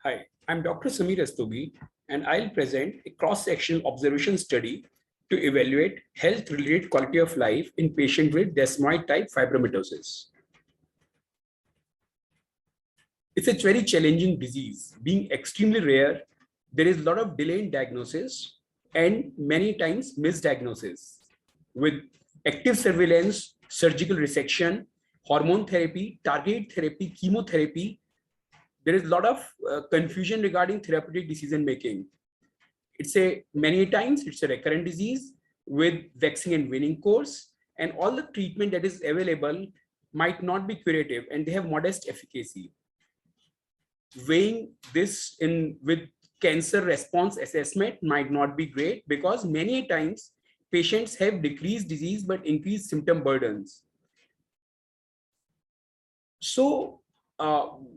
Hi, I'm Dr. Sameer Rastogi, and I'll present a cross-sectional observation study to evaluate health-related quality of life in patients with desmoid type fibromatosis. It's a very challenging disease. Being extremely rare, there is a lot of delay in diagnosis and many times misdiagnosis. With active surveillance, surgical resection, hormone therapy, target therapy, chemotherapy, there is a lot of confusion regarding therapeutic decision making. Many times it's a recurrent disease with waxing and waning course, and all the treatment that is available might not be curative and they have modest efficacy. Weighing this in with cancer response assessment might not be great because many times patients have decreased disease but increased symptom burdens. So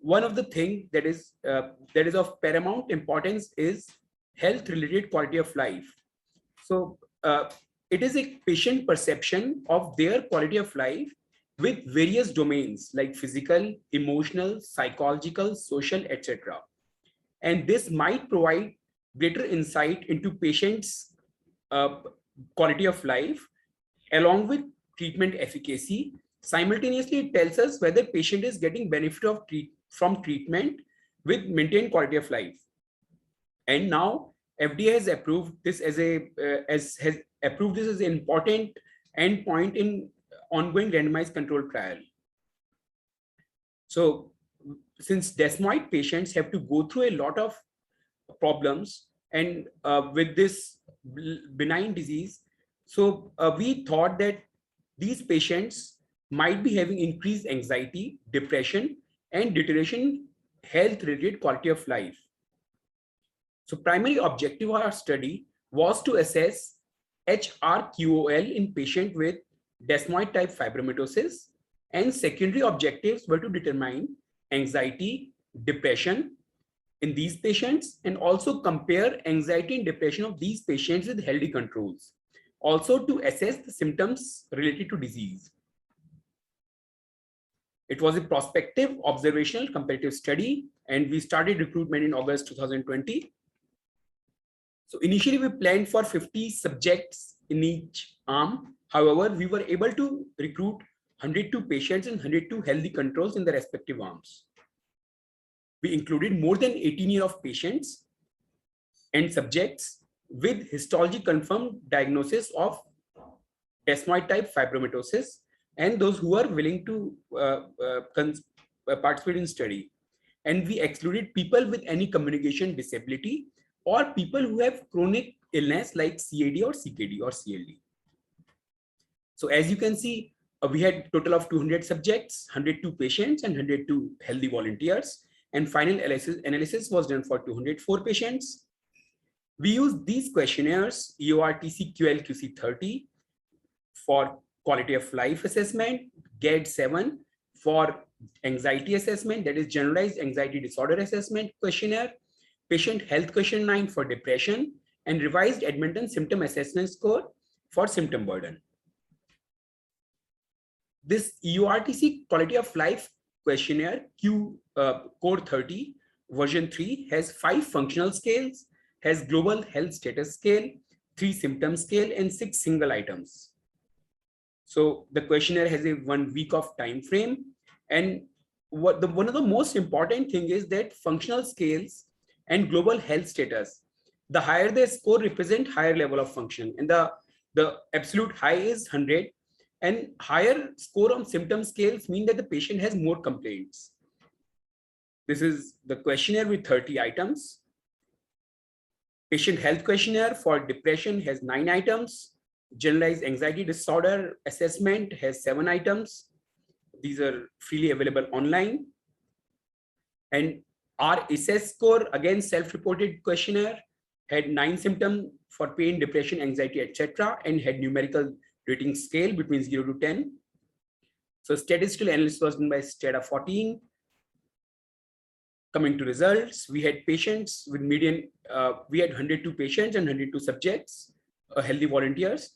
one of the things that is of paramount importance is health related quality of life. So it is a patient perception of their quality of life with various domains like physical, emotional, psychological, social, etc. And this might provide greater insight into patients' quality of life along with treatment efficacy. Simultaneously, it tells us whether patient is getting benefit of from treatment with maintained quality of life. And now FDA has approved this as has approved this as an important endpoint in ongoing randomized controlled trial. So since desmoid patients have to go through a lot of problems and with this benign disease, so we thought that these patients might be having increased anxiety, depression, and deterioration health related quality of life. So primary objective of our study was to assess HRQOL in patient with desmoid type fibromatosis, and secondary objectives were to determine anxiety, depression in these patients, and also compare anxiety and depression of these patients with healthy controls. Also to assess the symptoms related to disease. It was a prospective observational comparative study, and we started recruitment in August 2020. So initially we planned for 50 subjects in each arm. However, we were able to recruit 102 patients and 102 healthy controls in the respective arms. We included more than 18 years of patients and subjects with histology confirmed diagnosis of desmoid type fibromatosis and those who are willing to participate in study. And we excluded people with any communication disability or people who have chronic illness like CAD or CKD or CLD. So as you can see, we had a total of 200 subjects, 102 patients and 102 healthy volunteers. And final analysis was done for 204 patients. We used these questionnaires, EORTC QLQC30 for quality of life assessment, GAD-7 for anxiety assessment, that is generalized anxiety disorder assessment questionnaire, patient health questionnaire 9 for depression, and revised Edmonton symptom assessment score for symptom burden. This EORTC quality of life questionnaire Core 30 version 3 has 5 functional scales, has global health status scale, 3 symptom scale, and 6 single items. So the questionnaire has a 1 week of time frame, and one of the most important thing is that functional scales and global health status, the higher the score represent higher level of function, and the absolute high is 100, and higher score on symptom scales mean that the patient has more complaints. This is the questionnaire with 30 items. Patient health questionnaire for depression has 9 items. Generalized anxiety disorder assessment has 7 items. These are freely available online. And our assess score, again self-reported questionnaire, had 9 symptoms for pain, depression, anxiety, etc., and had numerical rating scale between 0 to 10. So statistical analysis was done by Stata 14. Coming to results, we had patients with median, we had 102 patients and 102 subjects, healthy volunteers,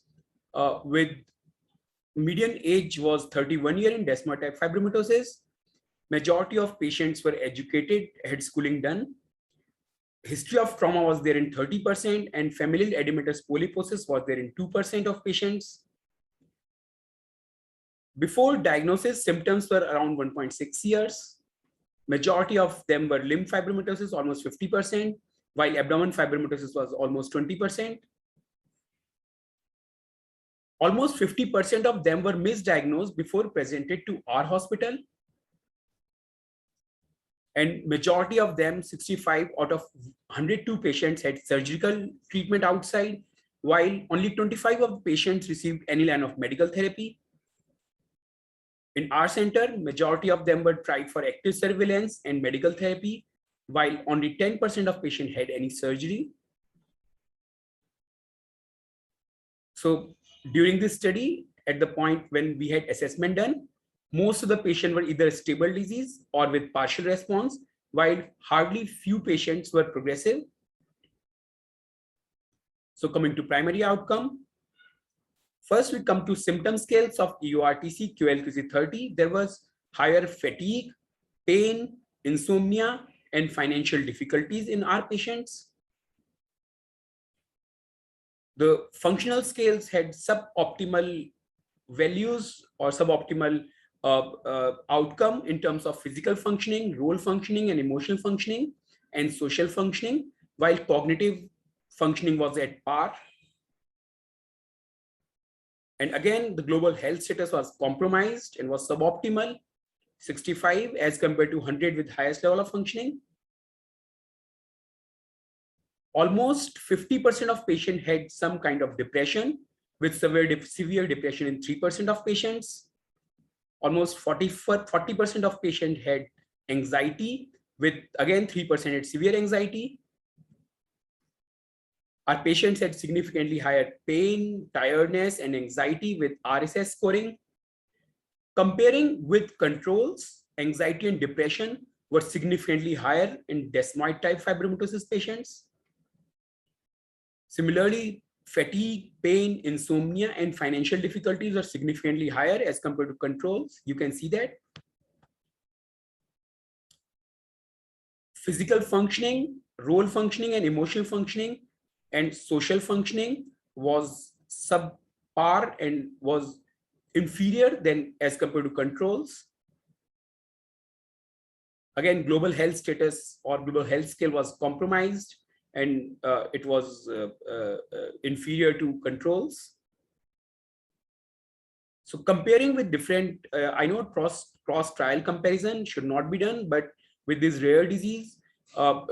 with median age was 31 years in desmoid type fibromatosis. Majority of patients were educated, had schooling done. History of trauma was there in 30%, and familial edematous polyposis was there in 2% of patients. Before diagnosis, symptoms were around 1.6 years. Majority of them were limb fibromatosis, almost 50%, while abdomen fibromatosis was almost 20%. Almost 50% of them were misdiagnosed before presented to our hospital. And majority of them, 65 out of 102 patients, had surgical treatment outside, while only 25 of the patients received any line of medical therapy. In our center, majority of them were tried for active surveillance and medical therapy, while only 10% of patients had any surgery. So during this study, at the point when we had assessment done, most of the patients were either stable disease or with partial response, while hardly few patients were progressive. So coming to primary outcome, first we come to symptom scales of EORTC QLQC30. There was higher fatigue, pain, insomnia, and financial difficulties in our patients. The functional scales had suboptimal values or suboptimal outcome in terms of physical functioning, role functioning, and emotional functioning, and social functioning, while cognitive functioning was at par. And again, the global health status was compromised and was suboptimal, 65 as compared to 100 with highest level of functioning. Almost 50% of patients had some kind of depression, with severe depression in 3% of patients. Almost 40% of patients had anxiety, with again 3% had severe anxiety. Our patients had significantly higher pain, tiredness, and anxiety with RSS scoring. Comparing with controls, anxiety and depression were significantly higher in desmoid type fibromatosis patients. Similarly, fatigue, pain, insomnia, and financial difficulties are significantly higher as compared to controls. You can see that. Physical functioning, role functioning, and emotional functioning and social functioning was subpar and was inferior than as compared to controls. Again, global health status or global health scale was compromised, and it was inferior to controls. So comparing with different, I know cross trial comparison should not be done, but with this rare disease,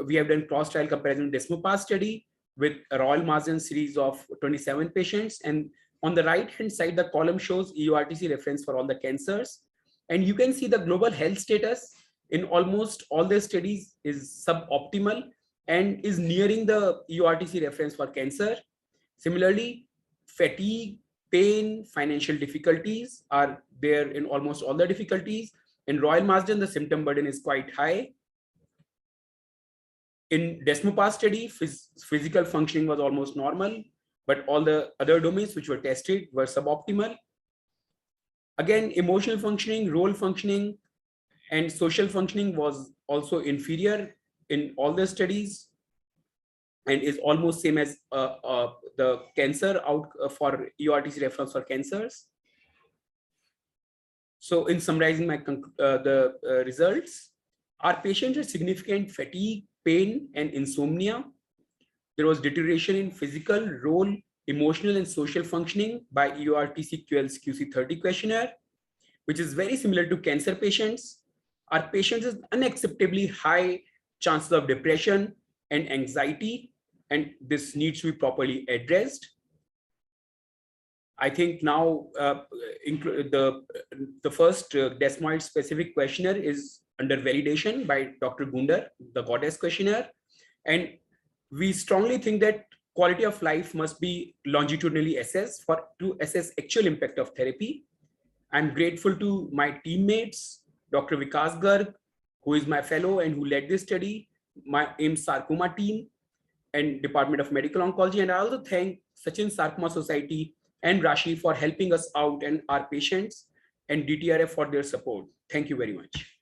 we have done cross trial comparison Desmoid study with a Royal Marsden series of 27 patients. And on the right hand side, the column shows EORTC reference for all the cancers. And you can see the global health status in almost all the studies is suboptimal and is nearing the EORTC reference for cancer. Similarly, fatigue, pain, financial difficulties are there in almost all the difficulties. In Royal Marsden, the symptom burden is quite high. In Desmoid study, physical functioning was almost normal, but all the other domains which were tested were suboptimal. Again, emotional functioning, role functioning, and social functioning was also inferior in all the studies and is almost same as the cancer out for EORTC reference for cancers. So in summarizing my results, our patients had significant fatigue, pain, and insomnia. There was deterioration in physical, role, emotional, and social functioning by EORTC QLQC30 questionnaire, which is very similar to cancer patients. Our patients has unacceptably high chances of depression and anxiety, and this needs to be properly addressed. I think now the first Desmoid specific questionnaire is under validation by Dr. Gundar, the goddess questionnaire. And we strongly think that quality of life must be longitudinally assessed to assess actual impact of therapy. I'm grateful to my teammates, Dr. Vikas Garg, who is my fellow and who led this study, my AIMS Sarcoma team, and Department of Medical Oncology. And I also thank Sachin Sarcoma Society and Rashi for helping us out and our patients, and DTRF for their support. Thank you very much.